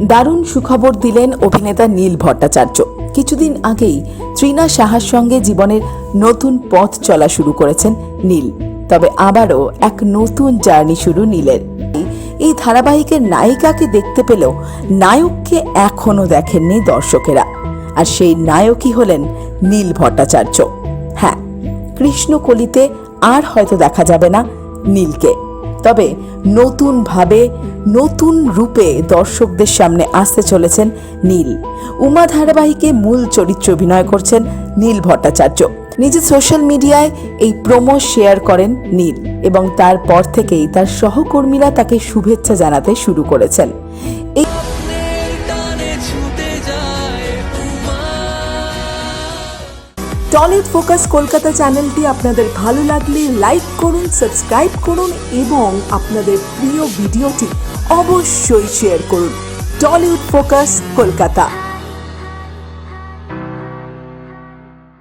দারুণ সুখবর দিলেন অভিনেতা নীল ভট্টাচার্য। কিছুদিন আগেই তৃণা সাহার সঙ্গে জীবনের নতুন পথ চলা শুরু করেছেন নীল। তবে আবারও এক নতুন জার্নি শুরু নীলের। এই ধারাবাহিকের নায়িকাকে দেখতে পেলেও নায়ককে এখনো দেখেননি দর্শকেরা। আর সেই নায়কই হলেন নীল ভট্টাচার্য। হ্যাঁ, কৃষ্ণকলিতে আর হয়তো দেখা যাবে না নীলকে, তবে নতুনভাবে নতুন রূপে দর্শকদের সামনে আসতে চলেছেন নীল। উমা ধারাবাহিকে মূল চরিত্রে অভিনয় করছেন নীল ভট্টাচার্য। নিজের সোশ্যাল মিডিয়ায় এই প্রোমো শেয়ার করেন নীল এবং তারপর থেকেই তার সহকর্মীরা তাকে শুভেচ্ছা জানাতে শুরু করেছেন। টলিউড ফোকাস কলকাতা চ্যানেলটি আপনাদের ভালো লাগলে লাইক করুন, সাবস্ক্রাইব করুন এবং আপনাদের প্রিয় ভিডিওটি অবশ্যই শেয়ার করুন। Tollywood focus Kolkata.